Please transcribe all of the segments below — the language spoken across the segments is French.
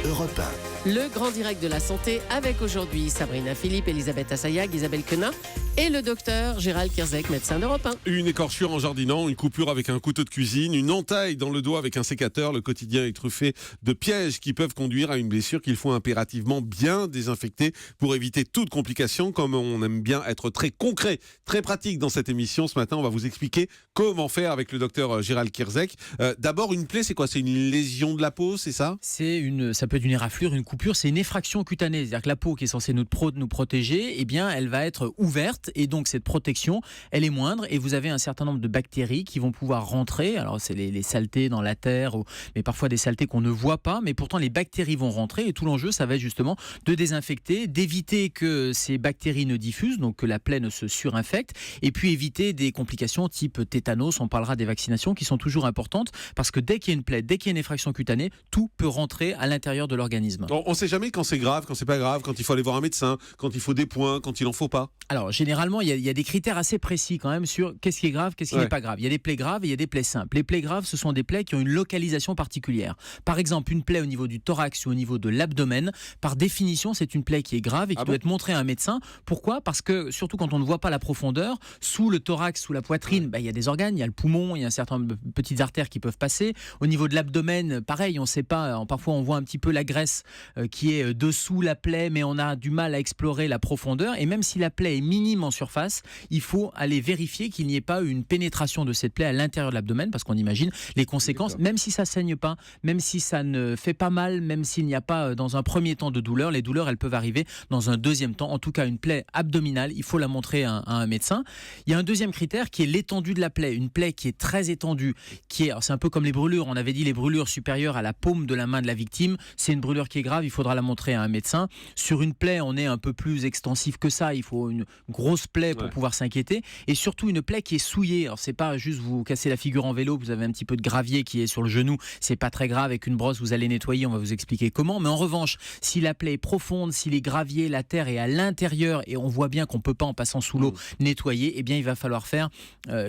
Europe 1. Le grand direct de la santé avec aujourd'hui Sabrina Philippe, Elisabeth Assayag, Isabelle Quenin et le docteur Gérald Kierzek, médecin d'Europe 1. Une écorchure en jardinant, une coupure avec un couteau de cuisine, une entaille dans le doigt avec un sécateur. Le quotidien est truffé de pièges qui peuvent conduire à une blessure qu'il faut impérativement bien désinfecter pour éviter toute complication. Comme on aime bien être très concret, très pratique dans cette émission, ce matin on va vous expliquer comment faire avec le docteur Gérald Kierzek. D'abord, une plaie, c'est quoi? C'est une lésion de la peau, c'est ça? Ça peut être une éraflure, une coupure, c'est une effraction cutanée. C'est-à-dire que la peau qui est censée nous protéger, eh bien, elle va être ouverte et donc cette protection, elle est moindre et vous avez un certain nombre de bactéries qui vont pouvoir rentrer. Alors, c'est les saletés dans la terre, mais parfois des saletés qu'on ne voit pas, mais pourtant les bactéries vont rentrer et tout l'enjeu, ça va être justement de désinfecter, d'éviter que ces bactéries ne diffusent, donc que la plaie ne se surinfecte et puis éviter des complications type tétanos. On parlera des vaccinations qui sont toujours importantes parce que dès qu'il y a une plaie, dès qu'il y a une effraction cutanée, tout peut rentrer à l'intérieur de l'organisme. On ne sait jamais quand c'est grave, quand c'est pas grave, quand il faut aller voir un médecin, quand il faut des points, quand il en faut pas. Alors généralement il y a des critères assez précis quand même sur qu'est-ce qui est grave, qu'est-ce qui n'est pas grave. Il y a des plaies graves et il y a des plaies simples. Les plaies graves, ce sont des plaies qui ont une localisation particulière. Par exemple, une plaie au niveau du thorax ou au niveau de l'abdomen, par définition c'est une plaie qui est grave et qui doit être montrée à un médecin. Pourquoi? Parce que surtout quand on ne voit pas la profondeur, sous le thorax, sous la poitrine, il y a des organes, il y a le poumon, il y a un certain nombre de petites artères qui peuvent passer. Au niveau de l'abdomen, pareil, on ne sait pas, parfois on voit un petit peu la graisse qui est dessous la plaie, mais on a du mal à explorer la profondeur. Et même si la plaie est minime en surface, il faut aller vérifier qu'il n'y ait pas une pénétration de cette plaie à l'intérieur de l'abdomen, parce qu'on imagine les conséquences, même si ça saigne pas, même si ça ne fait pas mal, même s'il n'y a pas dans un premier temps de douleur, les douleurs elles peuvent arriver dans un deuxième temps. En tout cas, une plaie abdominale, il faut la montrer à un médecin. Il y a un deuxième critère qui est l'étendue de la plaie. Une plaie qui est très étendue, c'est un peu comme les brûlures. On avait dit les brûlures supérieures à la paume de la main de la victime, c'est une brûlure qui est grave, il faudra la montrer à un médecin. Sur une plaie, on est un peu plus extensif que ça, il faut une grosse plaie pour pouvoir s'inquiéter, et surtout une plaie qui est souillée. Alors c'est pas juste vous casser la figure en vélo, vous avez un petit peu de gravier qui est sur le genou, c'est pas très grave, avec une brosse vous allez nettoyer, on va vous expliquer comment. Mais en revanche, si la plaie est profonde, si les graviers, la terre est à l'intérieur et on voit bien qu'on peut pas en passant sous l'eau nettoyer, eh bien il va falloir faire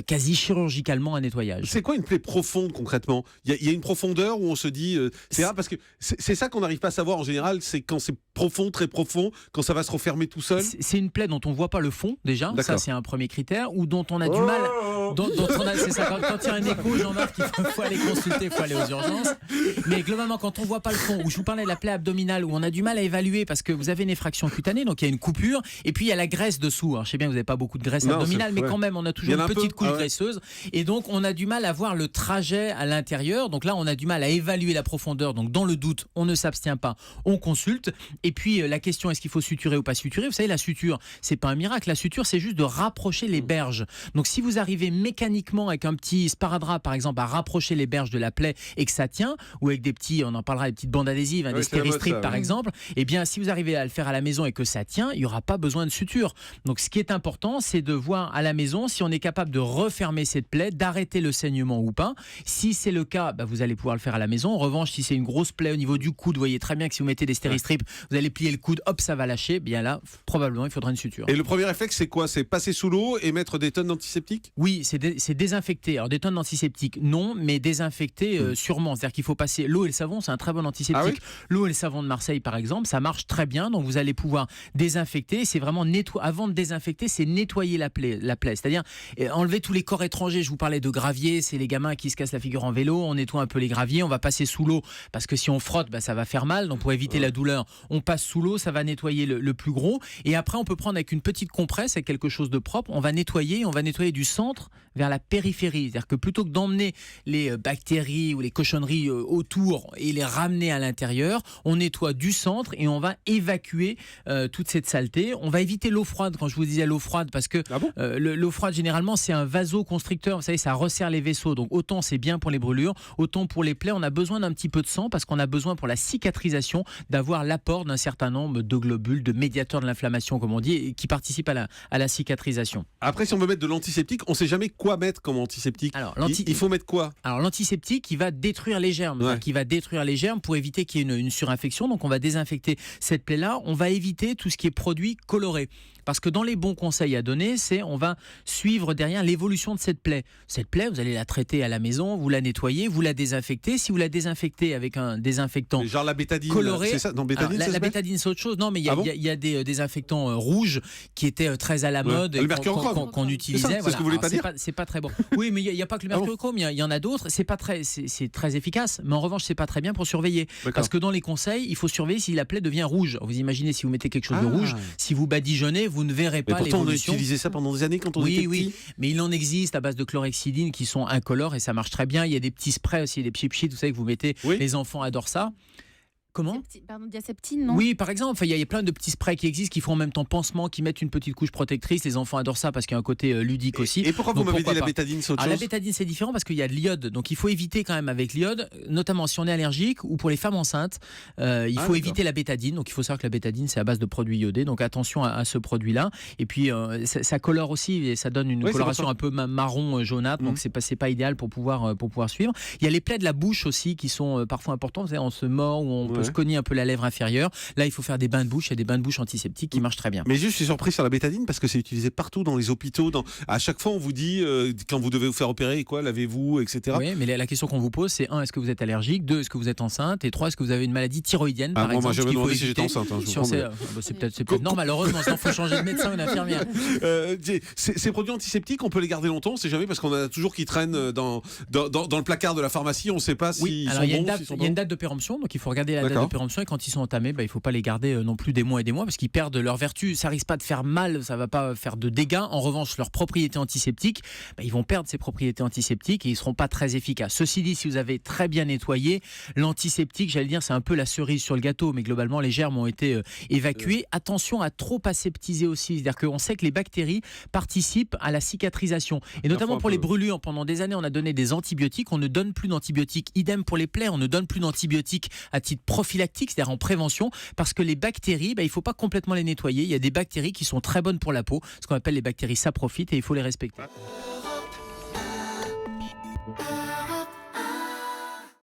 quasi chirurgicalement un nettoyage. C'est quoi une plaie profonde concrètement? Il y a une profondeur où on se dit c'est rare, parce que c'est ça qu'on n'arrive pas à savoir en général, c'est quand c'est profond, très profond, quand ça va se refermer tout seul. C'est une plaie dont on voit pas le fond déjà, ça c'est un premier critère, ou dont on a du mal, c'est ça, quand il y a un écho, Jean-Marc, il faut aller consulter, il faut aller aux urgences. Mais globalement, quand on voit pas le fond, où je vous parlais de la plaie abdominale, où on a du mal à évaluer parce que vous avez une effraction cutanée, donc il y a une coupure, et puis il y a la graisse dessous. Alors, je sais bien que vous n'avez pas beaucoup de graisse abdominale, mais quand même on a toujours une petite couche graisseuse, et donc on a du mal à voir le trajet à l'intérieur. Donc là on a du mal à évaluer la profondeur, donc dans le doute on ne s'abstient pas, on consulte. Et puis la question, est-ce qu'il faut suturer ou pas suturer? Vous savez, la suture, c'est pas un miracle, la suture c'est juste de rapprocher les berges. Donc si vous arrivez mécaniquement avec un petit sparadrap par exemple à rapprocher les berges de la plaie et que ça tient, ou avec des petits, on en parlera, des petites bandes adhésives, des stéristrips par exemple, et bien si vous arrivez à le faire à la maison et que ça tient, il n'y aura pas besoin de suture. Donc ce qui est important, c'est de voir à la maison si on est capable de refermer cette plaie, d'arrêter le saignement ou pas. Si c'est le cas, vous allez pouvoir le faire à la maison. En revanche, si c'est une grosse plaie au niveau du coude, vous voyez très bien que si vous mettez des stéristrips, vous allez plier le coude, hop, ça va lâcher. Bien là, probablement, il faudra une suture. Et le premier réflexe, c'est quoi? C'est passer sous l'eau et mettre des tonnes d'antiseptiques? Oui, c'est désinfecter. Alors des tonnes d'antiseptiques, non, mais désinfecter sûrement. C'est-à-dire qu'il faut passer l'eau et le savon, c'est un très bon antiseptique. L'eau et le savon de Marseille, par exemple, ça marche très bien. Donc vous allez pouvoir désinfecter. C'est vraiment avant de désinfecter, c'est nettoyer la plaie. C'est-à-dire enlever tous les corps étrangers. Je vous parlais de gravier, c'est les gamins qui se cassent la figure en vélo. On nettoie un peu les graviers, on va passer sous l'eau parce que si on frotte, ça va faire mal. Donc pour éviter la douleur, on passe sous l'eau, ça va nettoyer le plus gros. Et après, on peut prendre avec une petite compresse, avec quelque chose de propre, on va nettoyer du centre vers la périphérie. C'est-à-dire que plutôt que d'emmener les bactéries ou les cochonneries autour et les ramener à l'intérieur, on nettoie du centre et on va évacuer toute cette saleté. On va éviter l'eau froide, quand je vous disais l'eau froide, parce que l'eau froide, généralement, c'est un vasoconstricteur. Vous savez, ça resserre les vaisseaux. Donc autant c'est bien pour les brûlures, autant pour les plaies, on a besoin d'un petit peu de sang parce qu'on a besoin pour la cicatrisation d'avoir l'apport d'un certain nombre de globules, de médiateurs de l'inflammation, comme on dit, et qui participent à la cicatrisation. Après, si on veut mettre de l'antiseptique, on ne sait jamais savez quoi mettre comme antiseptique? Alors, Il faut mettre quoi? Alors l'antiseptique, il va détruire les germes, Ouais. qui va détruire les germes pour éviter qu'il y ait une surinfection. Donc on va désinfecter cette plaie-là. On va éviter tout ce qui est produit coloré. Parce que dans les bons conseils à donner, c'est on va suivre derrière l'évolution de cette plaie. Cette plaie, vous allez la traiter à la maison, vous la nettoyez, vous la désinfectez. Si vous la désinfectez avec un désinfectant Genre la bétadine, coloré, c'est ça? Non, bétadine, alors, ça la se met? bétadine c'est autre chose. Non, mais il y a, Ah bon il y a des désinfectants rouges qui étaient très à la Ouais. mode Le et mercurochrome. qu'on utilisait. C'est ce que vous voulez Alors, pas dire? c'est pas très bon. Oui, mais il n'y a pas que le Ah bon mercurochrome, il y en a d'autres. C'est très efficace, mais en revanche, c'est pas très bien pour surveiller. Parce que dans les conseils, il faut surveiller si la plaie devient rouge. Vous imaginez si vous mettez quelque chose de rouge, si vous badigeonnez, vous ne verrez Mais pas pourtant, on a l'évolution. utilisé ça pendant des années quand on était petit. Oui, mais il en existe à base de chlorhexidine qui sont incolores et ça marche très bien. Il y a des petits sprays aussi, des petits sheets, vous savez que vous mettez. Oui. Les enfants adorent ça. Comment? Pardon, diaseptine, non? Oui, par exemple, il y a plein de petits sprays qui existent, qui font en même temps pansement, qui mettent une petite couche protectrice. Les enfants adorent ça parce qu'il y a un côté ludique aussi. Et pourquoi vous Donc, m'avez dit pourquoi la pas. bétadine, c'est autre Alors, la chose? bétadine, c'est différent parce qu'il y a de l'iode. Donc, il faut éviter quand même avec l'iode, notamment si on est allergique ou pour les femmes enceintes. Il faut éviter la bétadine. Donc, il faut savoir que la bétadine, c'est à base de produits iodés. Donc, attention à ce produit-là. Et puis, ça colore aussi et ça donne une coloration un peu marron jaunâtre. Donc, c'est pas idéal pour pouvoir suivre. Il y a les plaies de la bouche aussi qui sont parfois importantes. Vous savez, on se mord ou on peut se cogner un peu la lèvre inférieure. Là, il faut faire des bains de bouche. Il y a des bains de bouche antiseptiques qui marchent très bien. Mais juste, je suis surpris sur la bétadine parce que c'est utilisé partout dans les hôpitaux. À chaque fois, on vous dit quand vous devez vous faire opérer, quoi, lavez-vous, etc. Oui, mais la question qu'on vous pose, c'est 1, est-ce que vous êtes allergique? 2, est-ce que vous êtes enceinte? Et 3, est-ce que vous avez une maladie thyroïdienne, par Moi, exemple? j'avais Ce qu'il faut demandé si j'étais éviter enceinte. Je vous sur promets. c'est peut-être normal, malheureusement, sinon il faut changer de médecin ou d'infirmière. Ces produits antiseptiques, on peut les garder longtemps, on sait jamais, parce qu'on en a toujours qui traînent dans le placard de la pharmacie, on ne sait pas s'ils sont Alors il y a bons, s'ils sont une bons. date de péremption, donc il faut regarder la date D'accord. de péremption et quand ils sont entamés, il ne faut pas les garder non plus des mois et des mois parce qu'ils perdent leur vertu. Ça risque pas de faire mal, ça va pas faire de dégâts. En revanche, leurs propriétés antiseptiques, ils vont perdre ces propriétés antiseptiques et ils seront pas très efficaces. Ceci dit, si vous avez très bien nettoyé, l'antiseptique, j'allais dire, c'est un peu la cerise sur le gâteau, mais globalement les germes ont été évacués. Attention à trop aseptiser aussi, c'est-à-dire qu'on sait que les bactéries participent à la cicatrisation et notamment pour les brûlures. Pendant des années, on a donné des antibiotiques, on ne donne plus d'antibiotiques. Idem pour les plaies, on ne donne plus d'antibiotiques à titre prophylactique, c'est-à-dire en prévention, parce que les bactéries, il ne faut pas complètement les nettoyer. Il y a des bactéries qui sont très bonnes pour la peau, ce qu'on appelle les bactéries saprophytes, et il faut les respecter.